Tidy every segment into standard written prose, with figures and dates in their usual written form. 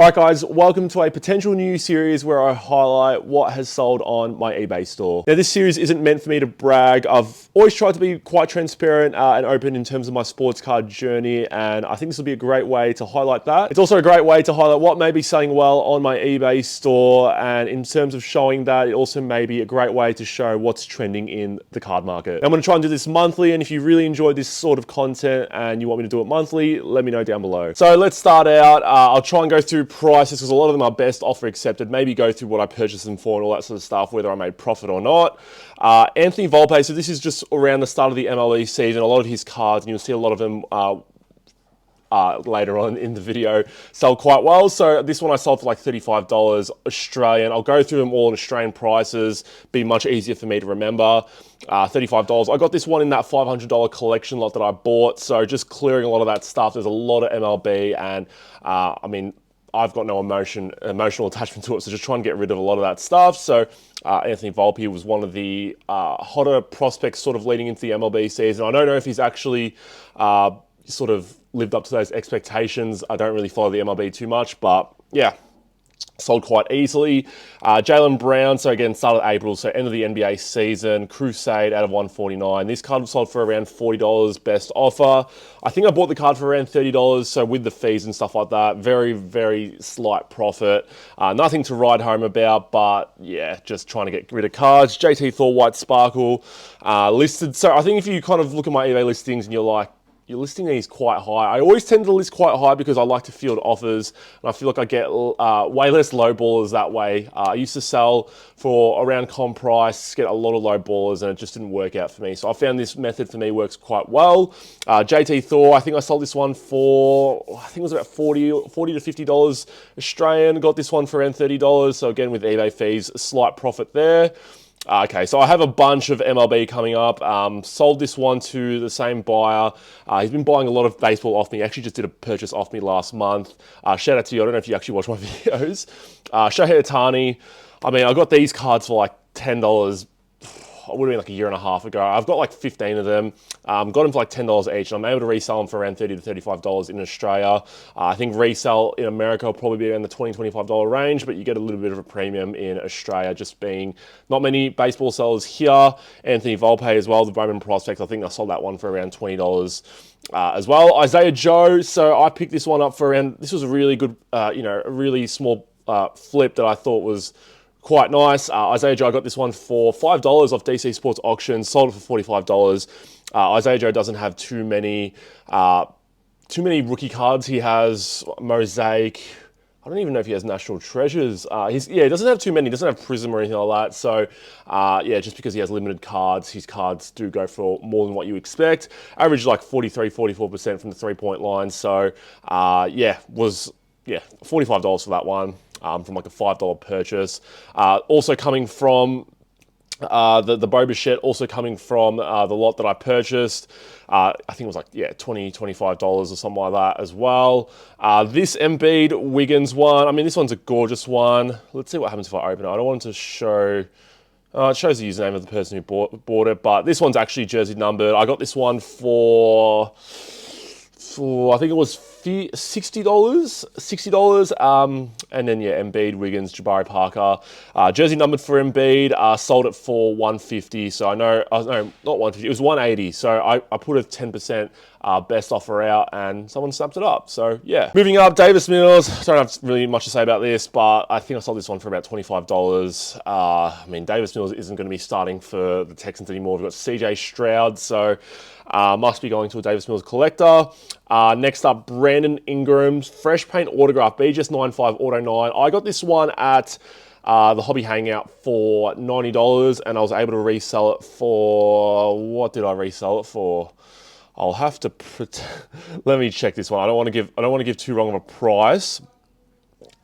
Alright guys, welcome to a potential new series where I highlight what has sold on my eBay store. Now this series isn't meant for me to brag. I've always tried to be quite transparent and open in terms of my sports card journey, and I think this will be a great way to highlight that. It's also a great way to highlight what may be selling well on my eBay store, and in terms of showing that, it also may be a great way to show what's trending in the card market. Now, I'm going to try and do this monthly, and if you really enjoy this sort of content and you want me to do it monthly, let me know down below. So let's start out. I'll try and go through prices because a lot of them are best offer accepted. Maybe go through what I purchased them for and all that sort of stuff, whether I made profit or not. Anthony Volpe, so this is just around the start of the MLB season. A lot of his cards, and you'll see a lot of them later on in the video, sell quite well. So this one I sold for like $35 Australian. I'll go through them all in Australian prices, be much easier for me to remember. $35. I got this one in that $500 collection lot that I bought. So just clearing a lot of that stuff. There's a lot of MLB, and I mean, I've got no emotional attachment to it, so just trying to get rid of a lot of that stuff. So Anthony Volpe was one of the hotter prospects sort of leading into the MLB season. I don't know if he's actually sort of lived up to those expectations. I don't really follow the MLB too much, but yeah, sold quite easily. Jaylen Brown, so again, started April, so end of the NBA season. Crusade out of 149. This card was sold for around $40, best offer. I think I bought the card for around $30, so with the fees and stuff like that, very, very slight profit. Nothing to write home about, but yeah, just trying to get rid of cards. JT Thor White Sparkle listed. So I think if you kind of look at my eBay listings and you're like, you're listing these quite high. I always tend to list quite high because I like to field offers, and I feel like I get way less low ballers that way. I used to sell for around comp price, get a lot of low ballers, and it just didn't work out for me. So I found this method for me works quite well. JT Thor, I think I sold this one for, I think it was about $40 to $50 Australian. Got this one for around $30. So again, with eBay fees, a slight profit there. Okay, so I have a bunch of MLB coming up. Sold this one to the same buyer. He's been buying a lot of baseball off me. He actually just did a purchase off me last month. Shout out to you. I don't know if you actually watch my videos. Shohei Ohtani. I mean, I got these cards for like $10. It would have been like a year and a half ago. I've got like 15 of them. Got them for like $10 each, and I'm able to resell them for around $30 to $35 in Australia. I think resell in America will probably be around the $20 to $25 range, but you get a little bit of a premium in Australia, just being not many baseball sellers here. Anthony Volpe as well, the Bowman prospect. I think I sold that one for around $20 as well. Isaiah Joe, so I picked this one up for around, this was a really good, a really small flip that I thought was quite nice. Isaiah Joe, I got this one for $5 off DC Sports Auction, sold it for $45. Isaiah Joe doesn't have too many rookie cards. He has Mosaic. I don't even know if he has National Treasures. He doesn't have too many. He doesn't have Prism or anything like that. So, yeah, just because he has limited cards, his cards do go for more than what you expect. Average like 44% from the three-point line. So, $45 for that one. From like a $5 purchase. Also coming from the Boba Shet, also coming from the lot that I purchased. I think it was like, $20, $25 or something like that as well. This Embiid Wiggins one, I mean, this one's a gorgeous one. Let's see what happens if I open it. I don't want it to show. It shows the username of the person who bought it, but this one's actually jersey numbered. I got this one for I think it was $60. And then Embiid, Wiggins, Jabari Parker, jersey numbered for Embiid. Sold it for $150. So no, not $150. It was $180. So I put a 10% best offer out, and someone snapped it up. So yeah. Moving up, Davis Mills. Don't have really much to say about this, but I think I sold this one for about $25. I mean, Davis Mills isn't going to be starting for the Texans anymore. We've got CJ Stroud, so must be going to a Davis Mills collector. Next up, Brandon Ingram's Fresh Paint Autograph, BGS95 Auto 9. I got this one at the Hobby Hangout for $90, and I was able to resell it for, what did I resell it for? I'll have to let me check this one. I don't want to give too wrong of a price.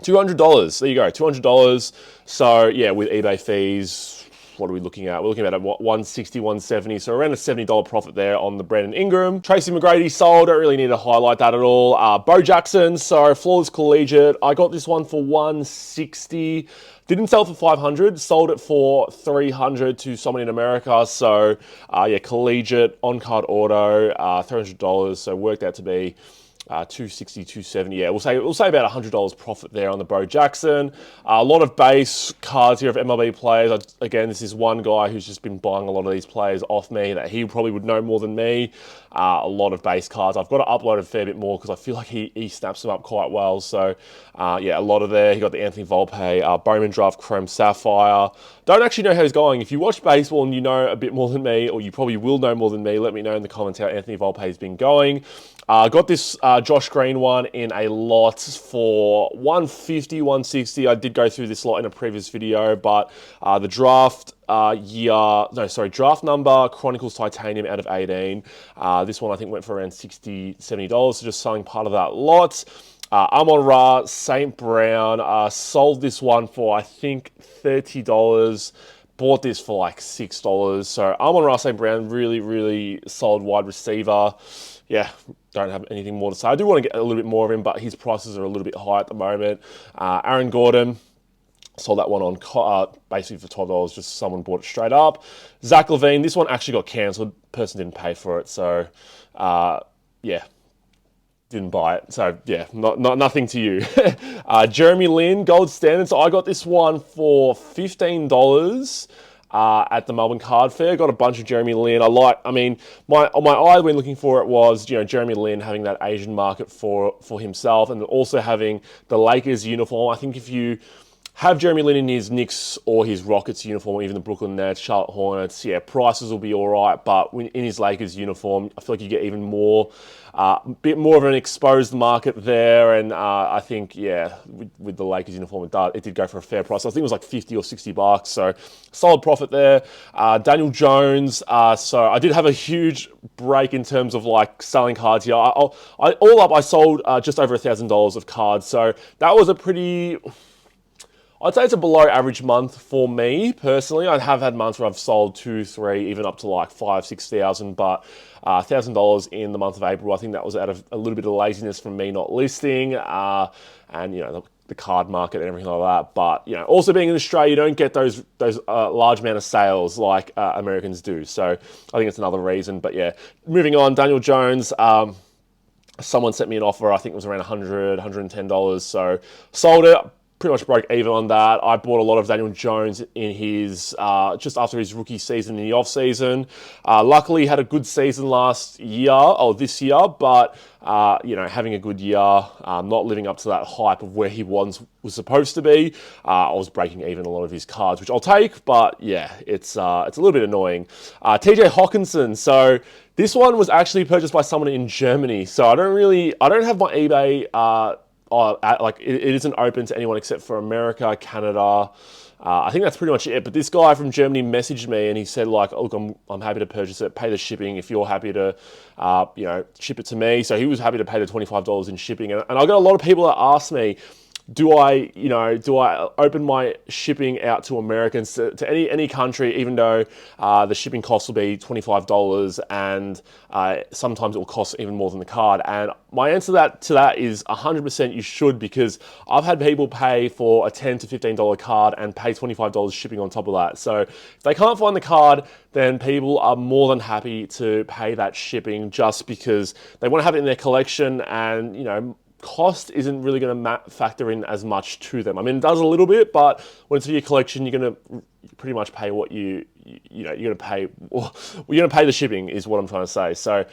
$200. There you go, $200. So yeah, with eBay fees, what are we looking at? We're looking at $160, $170, so around a $70 profit there on the Brandon Ingram. Tracy McGrady sold, don't really need to highlight that at all. Bo Jackson, so Flawless Collegiate. I got this one for $160. Didn't sell for $500, sold it for $300 to someone in America. So Collegiate, on-card auto, $300, so worked out to be 260, 270. Yeah, we'll say about $100 profit there on the Bo Jackson. A lot of base cards here of MLB players. Again, this is one guy who's just been buying a lot of these players off me that he probably would know more than me. A lot of base cards. I've got to upload a fair bit more because I feel like he snaps them up quite well. So yeah, a lot of there. He got the Anthony Volpe, Bowman Draft Chrome Sapphire. Don't actually know how he's going. If you watch baseball and you know a bit more than me, or you probably will know more than me, let me know in the comments how Anthony Volpe has been going. Got this Josh Green one in a lot for 150, 160. I did go through this lot in a previous video, but the draft draft number, Chronicles Titanium out of 18. This one I think went for around $60, $70, so just selling part of that lot. Amon-Ra, St. Brown, sold this one for I think $30. Bought this for like $6. So Amon-Ra, St. Brown, really, really solid wide receiver. Yeah, don't have anything more to say. I do want to get a little bit more of him, but his prices are a little bit high at the moment. Aaron Gordon, sold that one on basically for $12. Just someone bought it straight up. Zach Levine, this one actually got cancelled. Person didn't pay for it, so yeah, didn't buy it. So yeah, nothing to you. Jeremy Lin, gold standard. So I got this one for $15. At the Melbourne Card Fair, got a bunch of Jeremy Lin. My eye when looking for it was, Jeremy Lin having that Asian market for himself, and also having the Lakers uniform. I think if you have Jeremy Lin in his Knicks or his Rockets uniform, or even the Brooklyn Nets, Charlotte Hornets, yeah, prices will be all right. But in his Lakers uniform, I feel like you get even more, a bit more of an exposed market there. And I think, yeah, with the Lakers uniform, it did go for a fair price. I think it was like $50 or $60. So solid profit there. Daniel Jones. So I did have a huge break in terms of like selling cards here. I sold just over $1,000 of cards. So that was a pretty... I'd say it's a below average month for me personally. I have had months where I've sold 2, 3, even up to like 5, 6,000, but $1,000 in the month of April. I think that was out of a little bit of laziness from me not listing, and the card market and everything like that. But also being in Australia, you don't get those large amount of sales like Americans do. So I think it's another reason. But yeah, moving on. Daniel Jones. Someone sent me an offer. I think it was around $100, $110. So sold it. Pretty much broke even on that. I bought a lot of Daniel Jones in his just after his rookie season in the off season. Luckily, he had a good season this year, but having a good year, not living up to that hype of where he was supposed to be. I was breaking even a lot of his cards, which I'll take, but yeah, it's a little bit annoying. TJ Hawkinson. So this one was actually purchased by someone in Germany. So I don't have my eBay. It isn't open to anyone except for America, Canada. I think that's pretty much it. But this guy from Germany messaged me and he said, like, look, I'm happy to purchase it, pay the shipping if you're happy to, ship it to me. So he was happy to pay the $25 in shipping. And I got a lot of people that asked me, do I open my shipping out to Americans, to any country, even though the shipping cost will be $25 and sometimes it will cost even more than the card? And my answer to that is 100% you should, because I've had people pay for a $10 to $15 card and pay $25 shipping on top of that. So if they can't find the card, then people are more than happy to pay that shipping just because they want to have it in their collection, and cost isn't really going to factor in as much to them. I mean, it does a little bit, but when it's in your collection, you're going to pretty much pay what you're going to pay. Well, you're going to pay the shipping is what I'm trying to say. So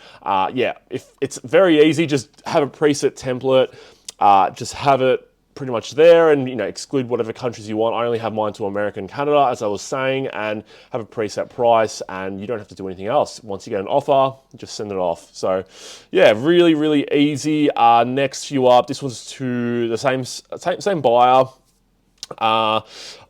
yeah, if it's very easy, just have a preset template, just have it pretty much there, and exclude whatever countries you want. I only have mine to America and Canada, as I was saying, and have a preset price, and you don't have to do anything else. Once you get an offer, just send it off. So yeah, really, really easy. Next few up, this was to the same buyer,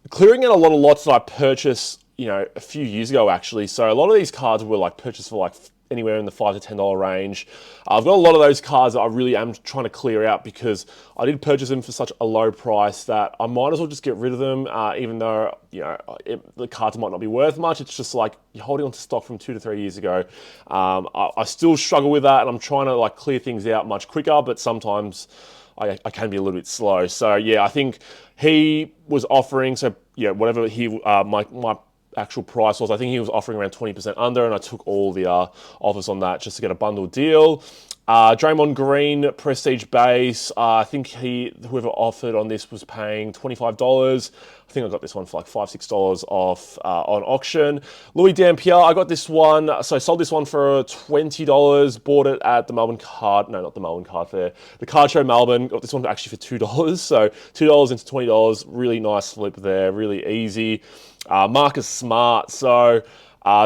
clearing out a lot of lots that I purchased a few years ago actually. So a lot of these cards were like purchased for like anywhere in the $5 to $10 range. I've got a lot of those cards that I really am trying to clear out because I did purchase them for such a low price that I might as well just get rid of them, even though the cards might not be worth much. It's just like you're holding on to stock from 2 to 3 years ago. I still struggle with that, and I'm trying to like clear things out much quicker, but sometimes I can be a little bit slow. So yeah, I think he was offering, so yeah, whatever my actual price was, I think he was offering around 20% under, and I took all the offers on that just to get a bundle deal. Draymond Green Prestige base. I think whoever offered on this was paying $25. I think I got this one for like $5, $6 off on auction. Louis Dampier, I got this one. So I sold this one for $20. Bought it at the Melbourne Card. No, not the Melbourne Card Fair. The Card Show Melbourne. Got this one actually for $2. So $2 into $20. Really nice flip there. Really easy. Marcus Smart. So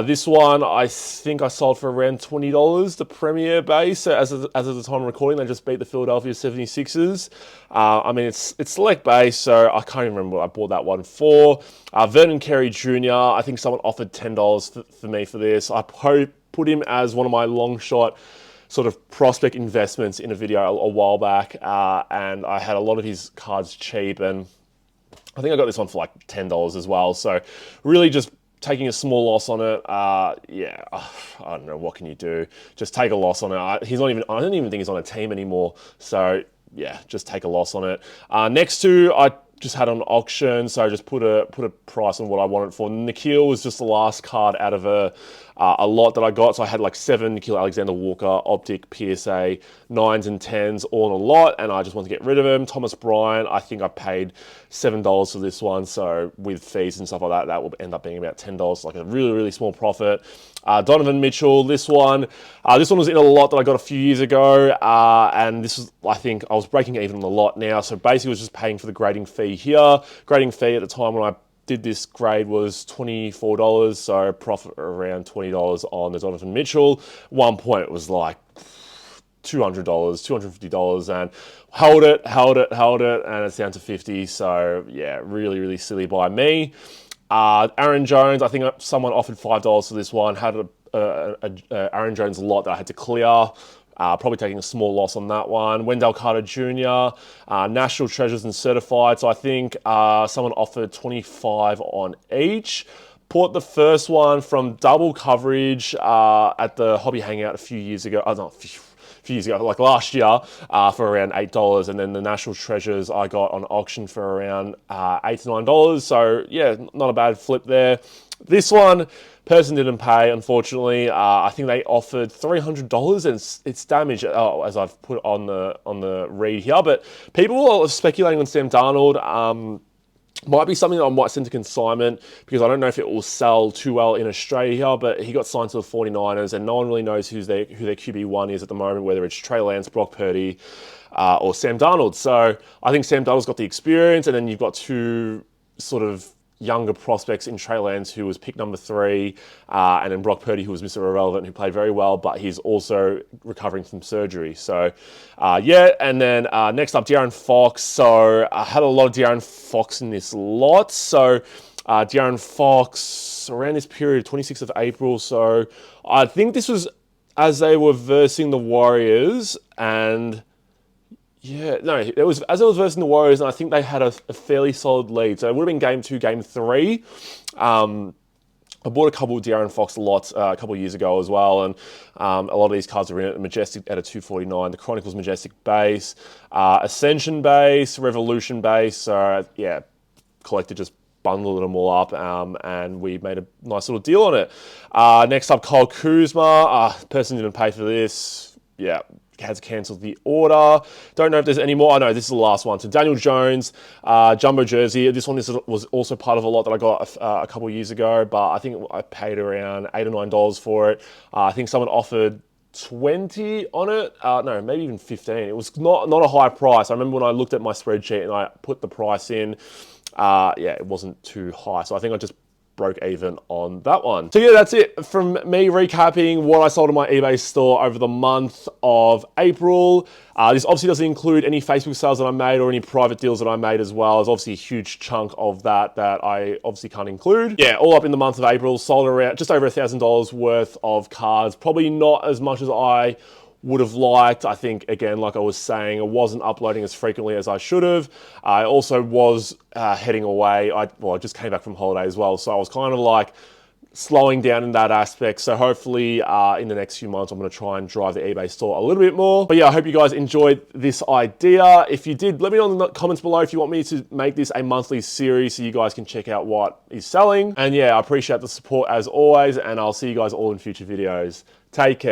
this one, I think I sold for around $20, the Premier base. So as of the time of recording, they just beat the Philadelphia 76ers. I mean, it's select base, so I can't even remember what I bought that one for. Vernon Carey Jr., I think someone offered $10 for me for this. I put him as one of my long shot sort of prospect investments in a video a while back, and I had a lot of his cards cheap, and I think I got this one for like $10 as well. So really just taking a small loss on it. Yeah, I don't know, what can you do? Just take a loss on it. I don't even think he's on a team anymore. So yeah, just take a loss on it. Next two, I just had on auction, so I just put a price on what I wanted for. Nikhil was just the last card out of a lot that I got. So I had like 7 Nikhil Alexander Walker, Optic, PSA, 9s and 10s all in a lot, and I just wanted to get rid of him. Thomas Bryant, I think I paid $7 for this one, so with fees and stuff like that, that will end up being about $10, like a really, really small profit. Donovan Mitchell, this one was in a lot that I got a few years ago, and this was, I think, I was breaking even on the lot now, so basically I was just paying for the grading fee here. Grading fee at the time when I did this grade was $24, so profit around $20 on the Donovan Mitchell. One point it was like $200, $250, and held it, and it's down to 50. So yeah, really, really silly by me. Aaron Jones, I think someone offered $5 for this one. Had a Aaron Jones lot that I had to clear. Probably taking a small loss on that one. Wendell Carter Jr., National Treasures and Certified. So I think someone offered $25 on each. Bought the first one from double coverage at the Hobby Hangout a few years ago. Few years ago, like last year, for around $8, and then the National Treasures I got on auction for around $8 to $9. So yeah, not a bad flip there. This one, person didn't pay, unfortunately. I think they offered $300, and it's damaged. Oh, as I've put on the read here, but people are speculating on Sam Darnold. Might be something that I might send to consignment, because I don't know if it will sell too well in Australia, but he got signed to the 49ers, and no one really knows who their QB1 is at the moment, whether it's Trey Lance, Brock Purdy, or Sam Darnold. So I think Sam Darnold's got the experience, and then you've got two sort of younger prospects in Trey Lance, who was pick number 3, and then Brock Purdy, who was Mr. Irrelevant, who played very well, but he's also recovering from surgery. So, yeah, and then next up, De'Aaron Fox. So I had a lot of De'Aaron Fox in this lot. So De'Aaron Fox, around this period, 26th of April. So I think this was as they were versing the Warriors, and yeah, no, it was as it was versing the Warriors, and I think they had a fairly solid lead. So it would have been game 2, game 3. I bought a couple of De'Aaron Fox lots a couple of years ago as well, and a lot of these cards are in it. Majestic at a 249, the Chronicles Majestic base, Ascension base, Revolution base. So yeah, collected just bundled them all up, and we made a nice little deal on it. Next up, Kyle Kuzma. Person didn't pay for this. Yeah, had to cancel the order. Don't know if there's any more. I know this is the last one. So Daniel Jones, jumbo jersey. This one was also part of a lot that I got a couple of years ago, but I think I paid around $8 or $9 for it. I think someone offered 20 on it. No, maybe even 15. It was not a high price. I remember when I looked at my spreadsheet and I put the price in, yeah, it wasn't too high. So I think I just broke even on that one. So yeah, that's it from me recapping what I sold in my eBay store over the month of April. This obviously doesn't include any Facebook sales that I made or any private deals that I made as well. There's obviously a huge chunk of that I obviously can't include. Yeah, all up in the month of April, sold around just over $1,000 worth of cards. Probably not as much as I would have liked. I think, again, like I was saying, I wasn't uploading as frequently as I should have. I also was heading away. I just came back from holiday as well, so I was kind of like slowing down in that aspect. So hopefully in the next few months, I'm going to try and drive the eBay store a little bit more. But yeah, I hope you guys enjoyed this idea. If you did, let me know in the comments below if you want me to make this a monthly series so you guys can check out what is selling. And yeah, I appreciate the support as always, and I'll see you guys all in future videos. Take care.